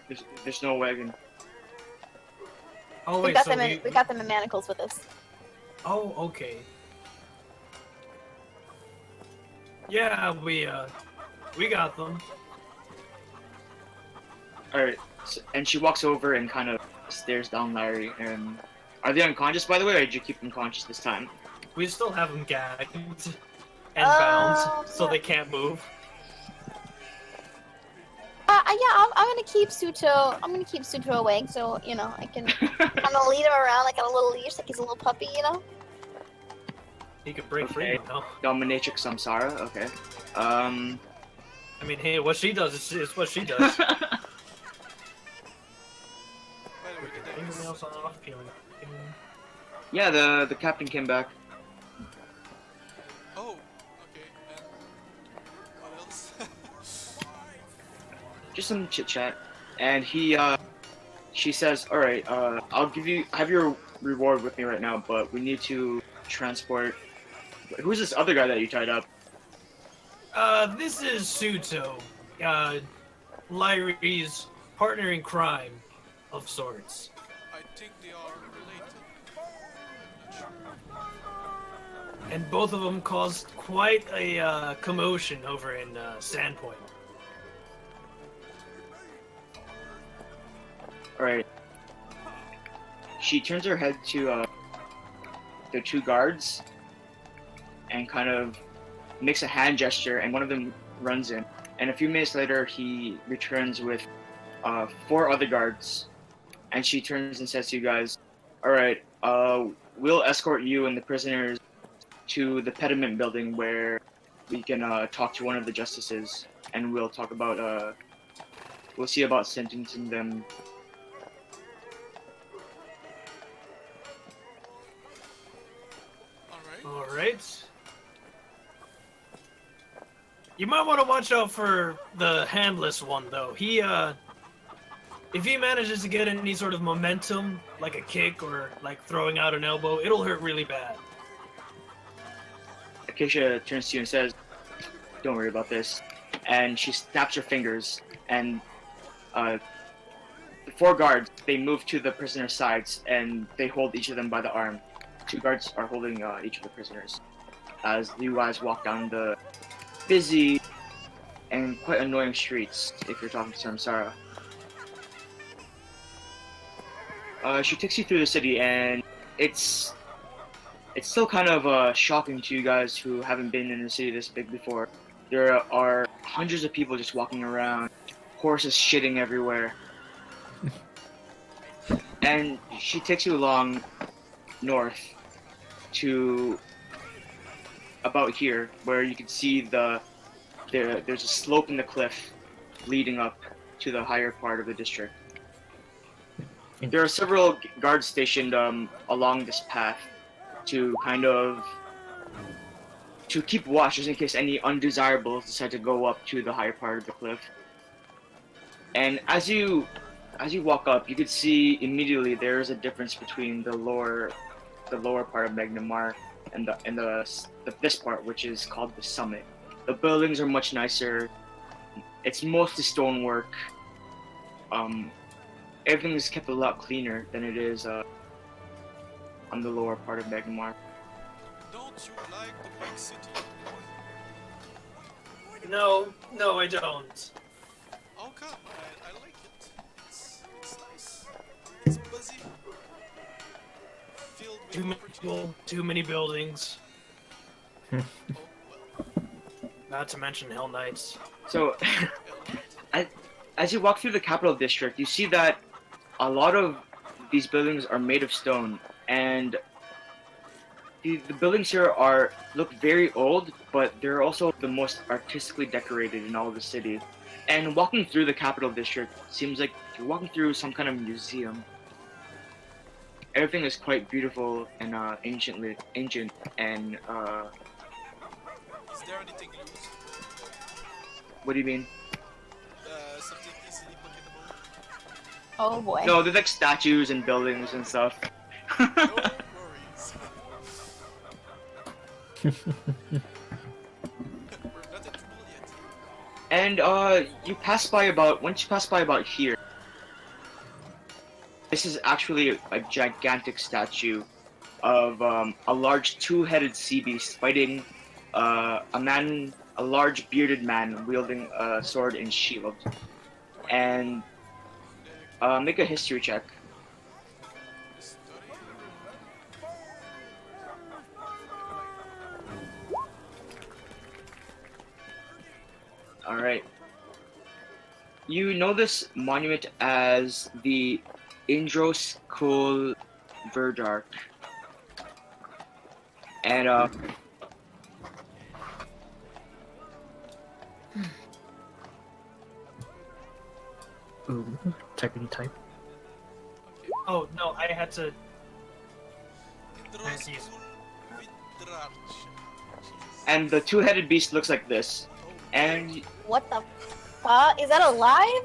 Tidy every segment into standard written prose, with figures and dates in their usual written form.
There's no wagon. Oh We wait, got so them in. We got them in manacles with us. Oh, okay. Yeah, we got them. Alright, so, and she walks over and kind of stares down Larry. And are they unconscious, by the way, or did you keep them conscious this time? We still have them gagged and bound, so yeah. they can't move. Yeah, I'm gonna keep Suto. I'm gonna keep Suto awake, so you know I can kind of lead him around like on a little leash, like he's a little puppy, you know. He could break free, you know. Dominatrix Samsara. Okay. I mean, hey, what she does is what she does. Fingernails off, peeling. Yeah, the captain came back. Oh, okay. And what else? Just some chit chat, and she says, "All right, I'll have your reward with me right now, but we need to transport." Who's this other guy that you tied up? This is Suto, Lyri's partner in crime, of sorts. I think they are related. I'm not sure. And both of them caused quite a commotion over in Sandpoint. Alright. She turns her head to the two guards and kind of makes a hand gesture, and one of them runs in. And a few minutes later, he returns with 4 other guards, and she turns and says to you guys, "Alright, we'll escort you and the prisoners to the pediment building where we can talk to one of the justices, and we'll talk about, we'll see about sentencing them." Alright. You might want to watch out for the handless one, though. He, if he manages to get any sort of momentum, like a kick or like throwing out an elbow, it'll hurt really bad. Acacia turns to you and says, "Don't worry about this." And she snaps her fingers, and the 4 guards, they move to the prisoners' sides, and they hold each of them by the arm. 2 guards are holding each of the prisoners as you guys walk down the busy and quite annoying streets if you're talking to Samsara. She takes you through the city, and it's still kind of shocking to you guys who haven't been in a city this big before. There are hundreds of people just walking around, horses shitting everywhere. And she takes you along north to about here, where you can see there's a slope in the cliff leading up to the higher part of the district. There are several guards stationed along this path to kind of keep watch just in case any undesirables decide to go up to the higher part of the cliff. And as you walk up, you could see immediately there is a difference between the lower part of Magnamar and this part, which is called the summit. The buildings are much nicer. It's mostly stonework. Everything is kept a lot cleaner than it is on the lower part of Magnamar. Don't you like the big city? No, I don't. How come? I like it. It's nice. It's busy. Filled with Too many people, too many buildings. Oh, well. Not to mention Hell Knights. So, as you walk through the capital district, you see that a lot of these buildings are made of stone, and the buildings here look very old, but they're also the most artistically decorated in all of the city. And walking through the capital district seems like you're walking through some kind of museum. Everything is quite beautiful and ancient, and Is there anything loose? what do you mean? Something easily pocketable? Oh boy. No, there's like statues and buildings and stuff. No worries. We're not in trouble yet. And once you pass by about here, this is actually a gigantic statue of a large two-headed sea beast fighting a large bearded man wielding a sword and shield. And make a history check. History. All right. You know this monument as the Indros Kul Verdark. And Ooh, typing type. Okay. Oh no, I had to. Indros see. Vidrarch. Jesus. and the two-headed beast looks like this. Oh, And What the fuck? Is that alive?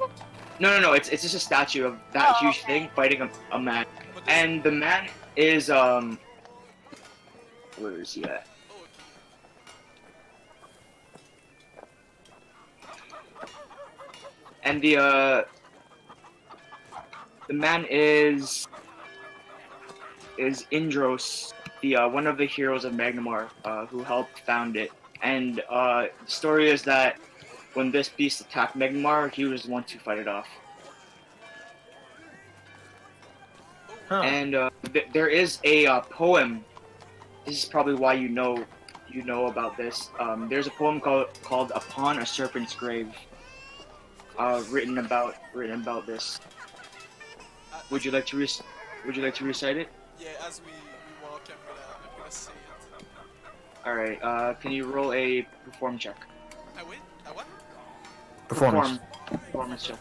no, it's just a statue of that Oh, huge okay. thing fighting a man. but this- And the man is where is he at? oh, okay. And the man is Indros, the one of the heroes of Magnamar, who helped found it. And the story is that when this beast attacked Magnamar, he was the one to fight it off. Huh. And there is a poem. This is probably why you know about this. There's a poem called "Upon a Serpent's Grave," written about this. Would you like to recite it? Yeah, as we walk, I'm gonna say it. All right. Can you roll a perform check? I win? I what? Performance. Performance check.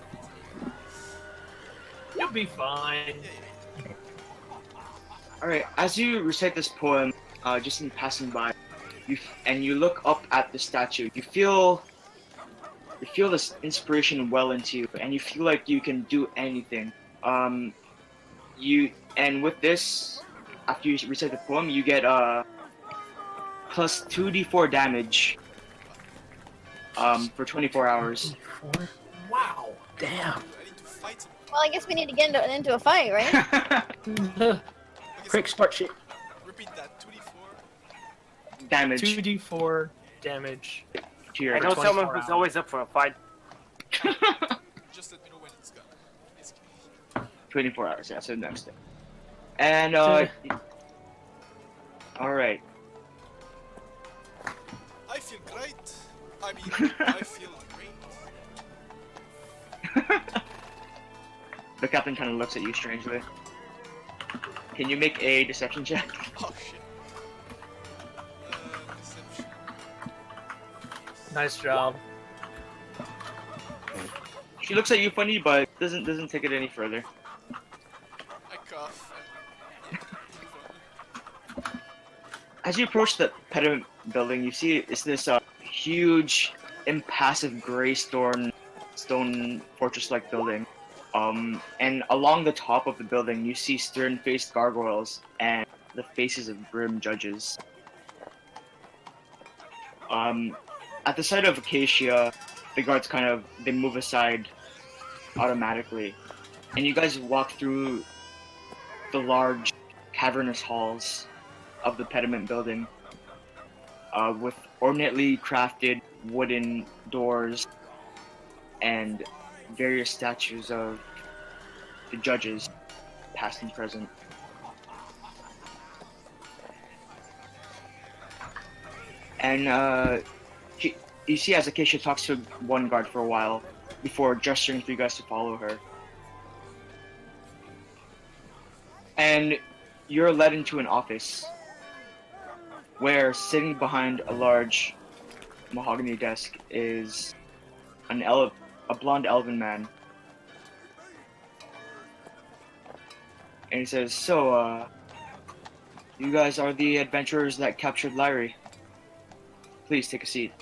You'll be fine. Yeah. All right. As you recite this poem, just in passing by, you look up at the statue. You feel this inspiration well into you, and you feel like you can do anything. And with this, after you recite the poem, you get plus 2d4 damage for 24 hours. Wow. Damn. I need to fight someone. Well, I guess we need to get into a fight, right? Okay, Quick, start shit. repeat that. 2d4. Damage 2d4 damage. to your I know 24 someone who's hours. always up for a fight. Just let me know when it's gone. Basically. 24 hours. Yeah, so next day. And all right. I feel great. I mean, I feel great. The captain kind of looks at you strangely. Can you make a deception check? Oh shit. Deception. Nice job. She looks at you funny, but doesn't take it any further. I cough. As you approach the pediment building, you see it's this huge, impassive gray stone fortress-like building. And along the top of the building, you see stern-faced gargoyles and the faces of grim judges. At the sight of Acacia, the guards they move aside automatically, and you guys walk through the large, cavernous halls of the pediment building, with ornately crafted wooden doors and various statues of the judges, past and present. And you see as Acacia talks to one guard for a while before gesturing for you guys to follow her. And you're led into an office where, sitting behind a large mahogany desk, is a blonde elven man. And he says, "So, you guys are the adventurers that captured Lyrie. Please take a seat."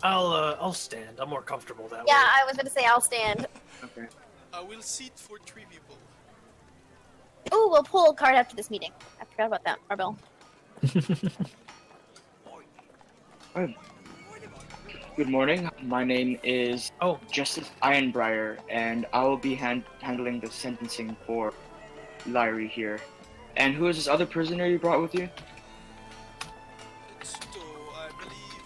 I'll stand. I'm more comfortable that Yeah, way. I was gonna say I'll stand. Okay. I will seat for 3 people. Ooh, we'll pull a card after this meeting. I forgot about that, Arbel. Good morning. My name is Oh, Justice Ironbriar, and I will be handling the sentencing for Lyrie here. And who is this other prisoner you brought with you? Tsuto, I believe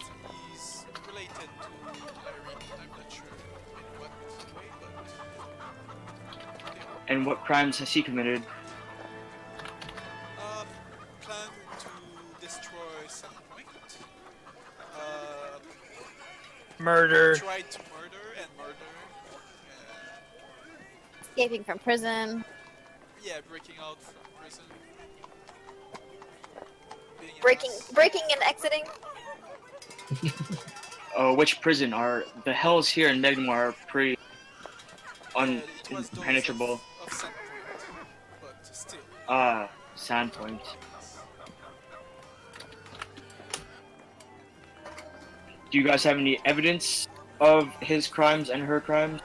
he's related to Irene. I'm not sure in what way, but And what crimes has he committed? plan to destroy some point. Uh, murder. tried to murder and murder. Escaping from prison. Yeah, breaking out from prison. Being an Breaking ass. and exiting. Which prison are the hells here in Magnum are pretty Yeah, it was those impenetrable. of Sandpoint, but still. Sandpoint. Do you guys have any evidence of his crimes and her crimes?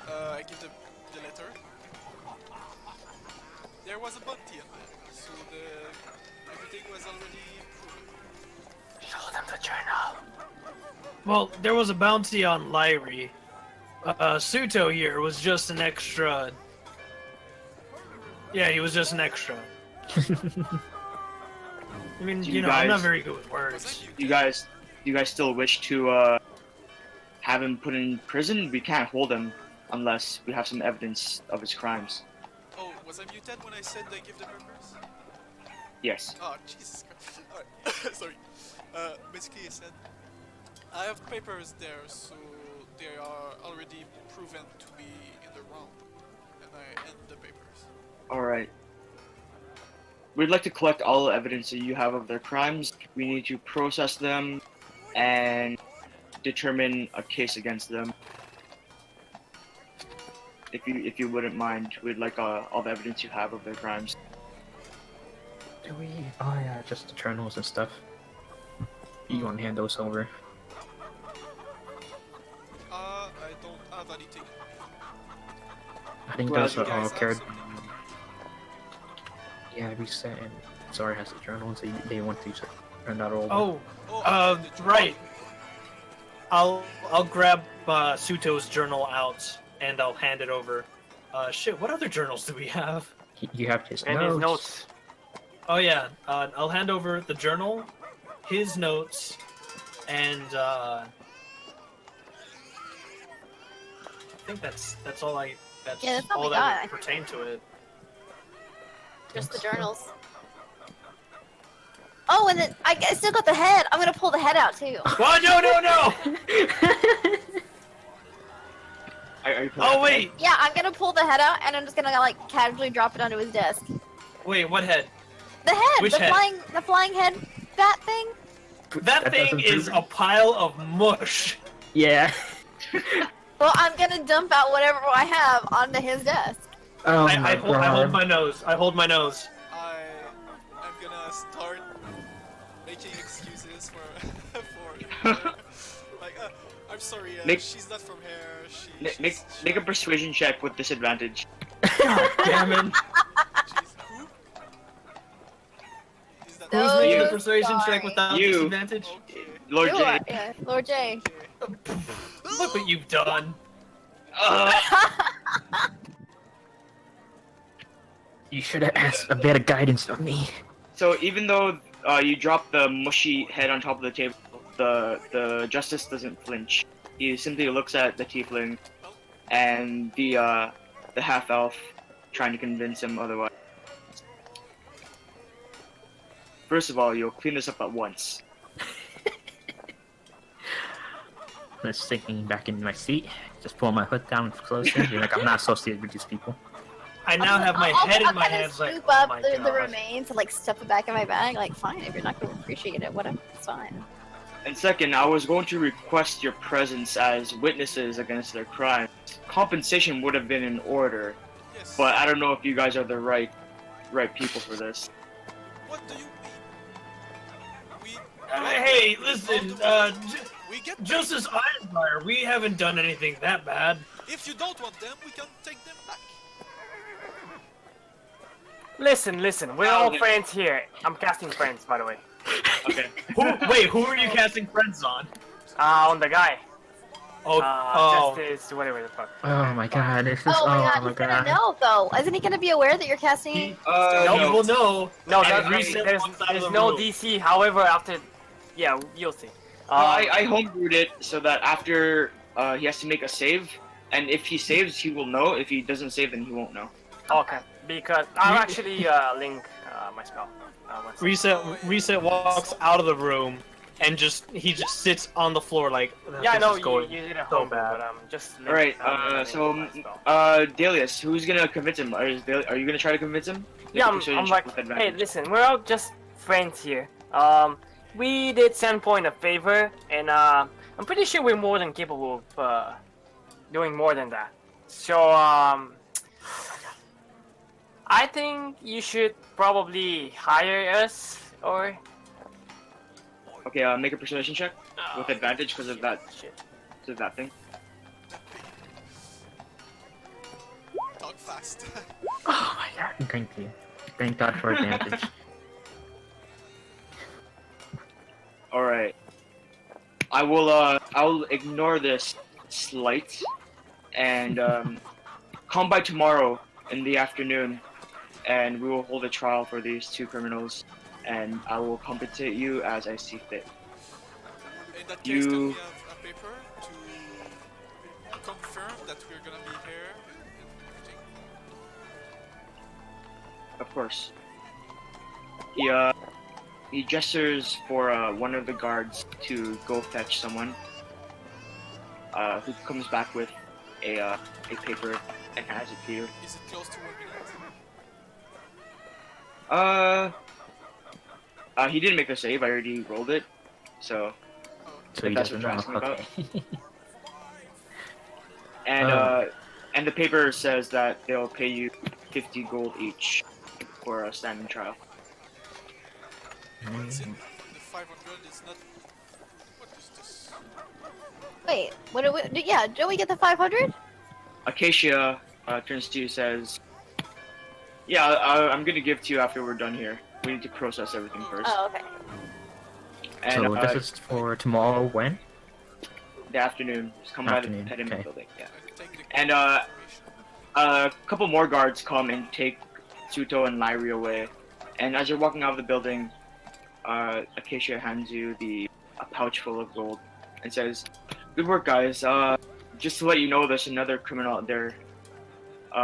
I give the letter. There was a bounty on them, so everything was already proven. Show them the journal. Well, there was a bounty on Lyrie. Suto here was just an extra. Yeah, he was just an extra. I mean, Do you you know, I'm not guys- very good with Was words. that you? Do you guys still wish to have him put in prison? We can't hold him unless we have some evidence of his crimes. Oh, was I muted when I said I give the papers? Yes. Oh, Jesus Christ. Alright, sorry. Basically, I said I have the papers there, so they are already proven to be in the wrong, and I end the papers. Alright. We'd like to collect all the evidence that you have of their crimes. We need to process them and determine a case against them. If you wouldn't mind, we'd like all the evidence you have of their crimes. Do we? Oh yeah, just the journals and stuff. You want to hand those over? I don't have anything. I think Well, those you are all guys carried. have some- Yeah, reset and Zara has the journal, so they want to turn that over. Oh, Oh, the journal. right. I'll grab Suto's journal out and I'll hand it over. Shit, what other journals do we have? You have his And notes. his notes. Oh yeah, I'll hand over the journal, his notes, and I think that's all that's Yeah, that's all all we that got. would pertain to it. Just the journals. Oh, and then I still got the head. I'm gonna pull the head out too. What? No! Are you Oh wait, Yeah, I'm gonna pull the head out and I'm just gonna like casually drop it onto his desk. wait, what head? The head, Which the head? flying head bat thing. That thing doesn't is prove- a pile of mush. Yeah. Well, I'm gonna dump out whatever I have onto his desk. Oh I my hold god. my nose. I hold my nose. I'm gonna start making excuses for like I'm sorry, Make- she's not from here. Make a persuasion check with disadvantage. Damn it. She's who? Is that Who's No, making a sorry. persuasion check without You. disadvantage? okay? Lord You J. are, yeah, Lord J. Look what you've done. You should have asked a bit of guidance from me. So even though you drop the mushy head on top of the table, the justice doesn't flinch. He simply looks at the tiefling and the half elf, trying to convince him otherwise. First of all, you'll clean this up at once. I'm just sinking back in my seat, just pull my hood down closer. You're like, I'm not associated with these people. I now have my I'll- head I'll in my kinda hands like, scoop oh up my the god. remains and like stuff it back in my bag. Like, fine, if you're not gonna appreciate it, whatever, it's fine. And second, I was going to request your presence as witnesses against their crimes. Compensation would have been in order, Yes. but I don't know if you guys are the right people for this. What do you mean? We. Hey, listen, We get Justice Ironfire, we haven't done anything that bad. If you don't want them, we can take them back. Listen, we're Oh, all then- friends here. I'm casting friends, by the way. Okay. Who are you casting friends on? On the guy. Oh, Justice, whatever the fuck. Oh my god, this is Oh my god, my he's gonna know though. Isn't he gonna be aware that you're casting? he No. will know. No, And that, reset there's walks out of the no room. DC. However, after, yeah, you'll see. I homebrewed it so that after he has to make a save, and if he saves, he will know. If he doesn't save, then he won't know. Okay, because I'll actually link my spell. One second. Reset walks out of the room, and he just sits on the floor like. Yeah, I this know is you going did a so home, bad. but just. All right. link my spell. Delius, who's gonna convince him? Are you gonna try to convince him? Yeah, Make a I'm persuasion like, check with hey, advantage. listen, we're all just friends here. We did Sandpoint a favor, and I'm pretty sure we're more than capable of doing more than that. So I think you should probably hire us, or Okay. Make a persuasion check with advantage because of that. shit. Because of that thing. Talk fast. Oh my god, thank you. Thank God for advantage. All right. I'll ignore this slight, and come by tomorrow in the afternoon, and we will hold a trial for these two criminals, and I will compensate you as I see fit. In that case, can we have a paper to confirm that we're gonna be here and everything? Of course. He gestures for one of the guards to go fetch someone. Who comes back with a paper and hands it to you. Is it close to 1 minute? He didn't make a save. I already rolled it, so. So he That's doesn't what know. you're asking Okay. And the paper says that they'll pay you 50 gold each for a standing trial. What's in the 500 is not. What is this? Wait, what do we? Yeah, don't we get the 500? Acacia turns to you and says, "Yeah, I'm gonna give to you after we're done here. We need to process everything first." Oh, okay. And So this is for tomorrow when? the afternoon. Just come by the Afternoon, head in the okay. building. Yeah. Take the And, information. A couple more guards come and take Suto and Lyri away. And as you're walking out of the building, Acacia hands you a pouch full of gold and says, "Good work, guys. Just to let you know, there's another criminal out there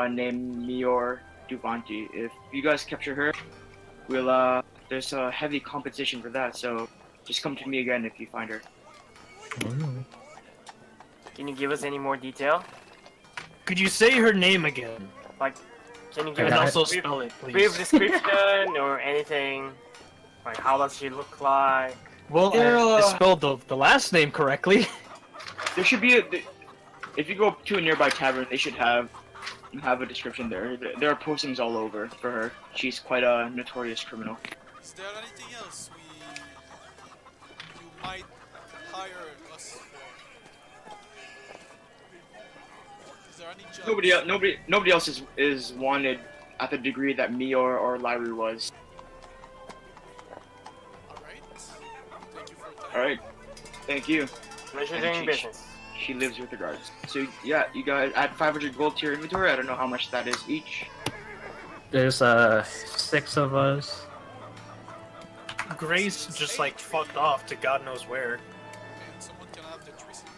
named Mior Duvanti. If you guys capture her, there's a heavy compensation for that. So just come to me again if you find her." Ooh. Can you give us any more detail? Could you say her name again? Can you give And got us also a brief, spell it, brief please. description or anything? Like, how does she look like? Well, I spelled the last name correctly. There should be if you go to a nearby tavern, they should have a description there. There are postings all over for her. She's quite a notorious criminal. Is there anything else you might hire us for? Is there any job? Nobody else is wanted at the degree that Mior or Lyri was. Alright. Thank you for your time. All right, thank you. Pleasure And doing she- business. She lives with the guards. So yeah, you guys add 500 gold to your inventory. I don't know how much that is each. There's 6 of us. Grace just like fucked off to God knows where. And someone can have the 3 silver.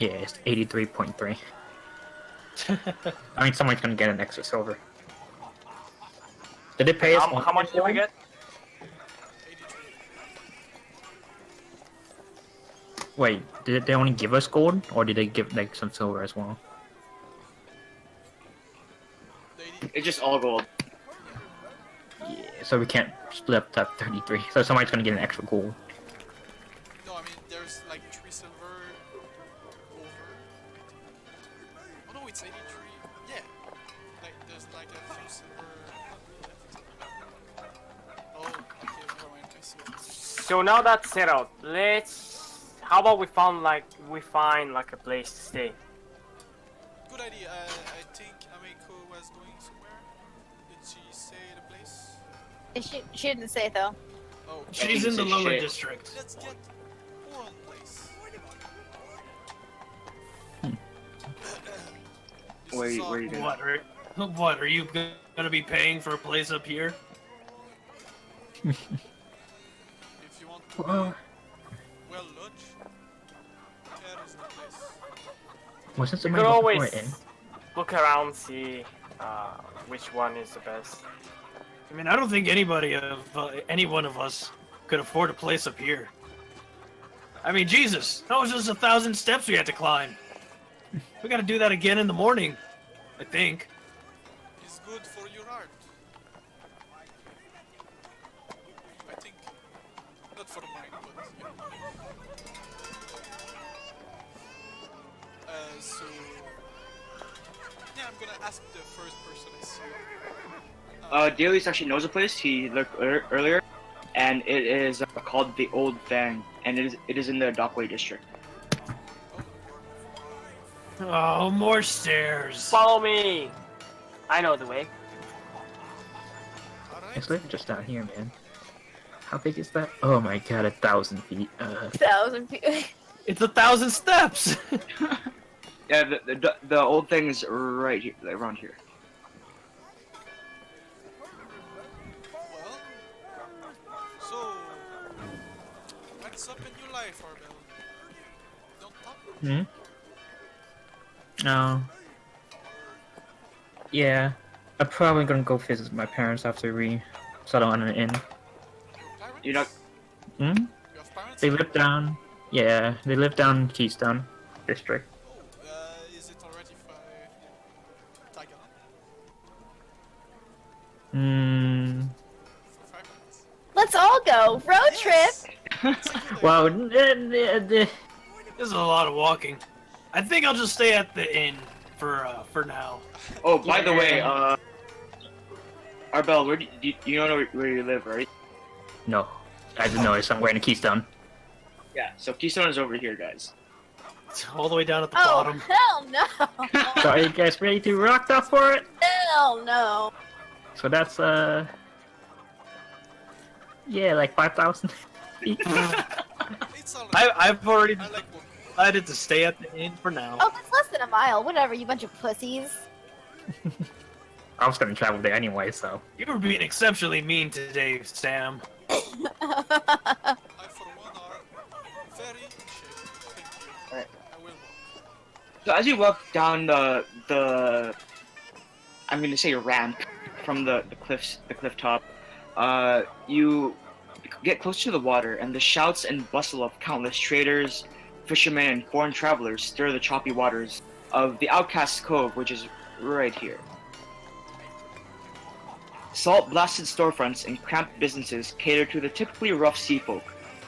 Yeah, it's 83.3. I mean, someone's gonna get an extra silver. Did they pay us? How much did we get? 83. Wait, did they only give us gold, or did they give like some silver as well? It's just all gold. Yeah, so we can't split up that 33. So somebody's gonna get an extra gold. No, I mean, there's like 3 silver over. Oh no, it's 83. Yeah. Like, there's like a few silver. Oh, okay, never mind. I see what it is. So now that's settled, how about we find like a place to stay? Good idea. I think Ameko was going somewhere. Did she say the place? She didn't say though. Oh, She's in the it's lower shit. district. let's get her own place. Where are you doing? What are you gonna be paying for a place up here? If you want to be Well, well lodged, there is the place. well, since You I'm could looking for always it in. look around, see which one is the best. I mean, I don't think anybody of any one of us could afford a place up here. I mean, Jesus, that was just 1,000 steps we had to climb. We gotta do that again in the morning, I think. It's good for your heart. I think. Not for mine, but yeah. So. Yeah, I'm gonna ask the first person I see. Dailies actually knows a place. He looked earlier, and it is called the Old Fang, and it is in the Dockway district. Oh, more stairs. Follow me! I know the way. Alright. It's like just down here, man. How big is that? Oh my god, 1,000 feet. 1,000 people. It's 1,000 steps. Yeah, the Old Fang is right here, like around here. Well, so what's up in your life, Arbel? Don't talk. Hmm? No. Yeah. I'm probably gonna go visit my parents after we settle on an inn. Your parents? You're not. Hmm? You have parents? They live down. Yeah, they live down Keystone District. Oh, is it already Tagalan? Hmm. For 5 minutes? Let's all go. Road Yes! trip. Well, This is a lot of walking. I think I'll just stay at the inn for now. Oh, by the way, Yeah. Arbel, where do you know where you live, right? no. I didn't know it's somewhere in Keystone. Yeah. So Keystone is over here, guys. It's all the way down at the Oh, bottom. hell no. So are you guys ready to rock up for it? Hell no. So that's yeah, like 5,000 feet. It's alright. I've already I like walking. decided to stay at the inn for now. Oh, that's less than a mile. Whatever, you bunch of pussies. I was gonna travel there anyway, so. You were being exceptionally mean today, Sam. I, for one, are very in shape. Thank you. Alright. I will walk. So as you walk down the I'm gonna say ramp from the cliff top, you get close to the water, and the shouts and bustle of countless traders, fishermen, and foreign travelers stir the choppy waters of the Outcast Cove, which is right here. Salt-blasted storefronts and cramped businesses cater to the typically rough sea folk,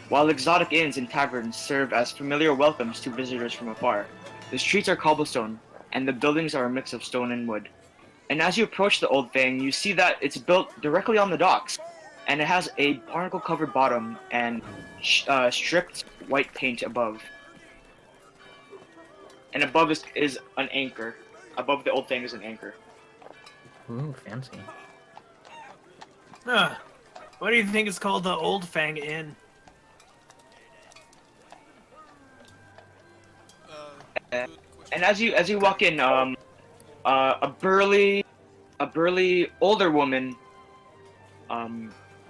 while exotic inns and taverns serve as familiar welcomes to visitors from afar. The streets are cobblestone, and the buildings are a mix of stone and wood. And as you approach the Old Fang, you see that it's built directly on the docks, and it has a barnacle-covered bottom and stripped white paint above. And above is an anchor. Above the Old Fang is an anchor. Ooh, fancy. Huh. What do you think it's called, the Old Fang Inn? Good question. And as you walk in, a burly older woman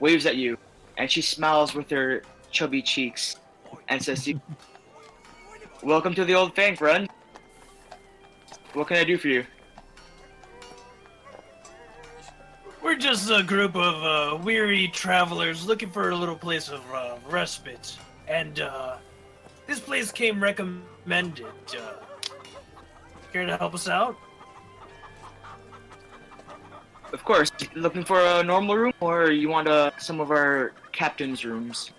waves at you, and she smiles with her chubby cheeks and says to you, "Welcome to the Old Fang, friend. What can I do for you?" We're just a group of weary travelers looking for a little place of respite, and this place came recommended. Care to help us out? Of course. Looking for a normal room, or you want some of our captain's rooms?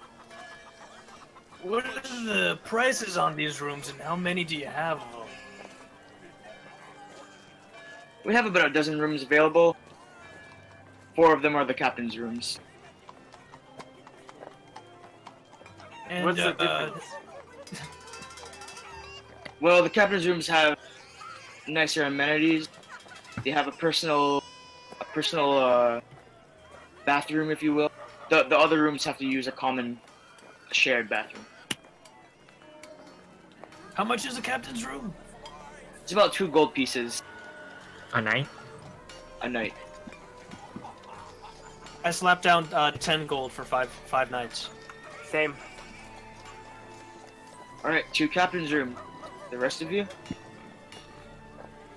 What are the prices on these rooms, and how many do you have of them? We have about a dozen rooms available. 4 of them are the captain's rooms. And, What's the difference? Well, the captain's rooms have nicer amenities. They have a personal bathroom, if you will. The other rooms have to use a common shared bathroom. How much is a captain's room? It's about 2 gold pieces. A night? A night. I slapped down 10 gold for five nights. Same. Alright, to captain's room. The rest of you?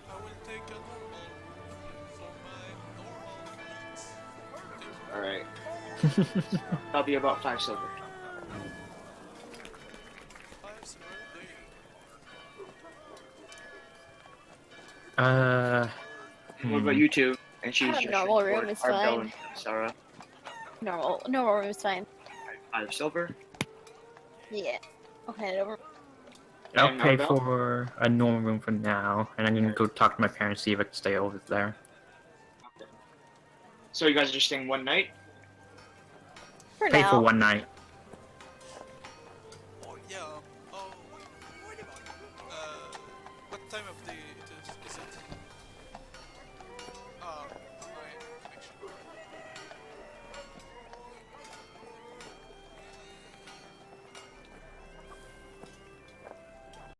I will take a normal for my normal needs. Thank you. Alright. That'll be about 5 silver. 5 silver, there you What about you two? And she's I have a just normal room, report it's Arbel fine. and Sarah. Normal room is fine. 5 silver. Yeah. I'll hand it over. I'll And pay Arbel? for a normal room for now, and I'm gonna go talk to my parents, see if I can stay over there. Okay. So you guys are just staying one night? For Pay now. for one night. Oh yeah. Oh. What time of day it is? Is it?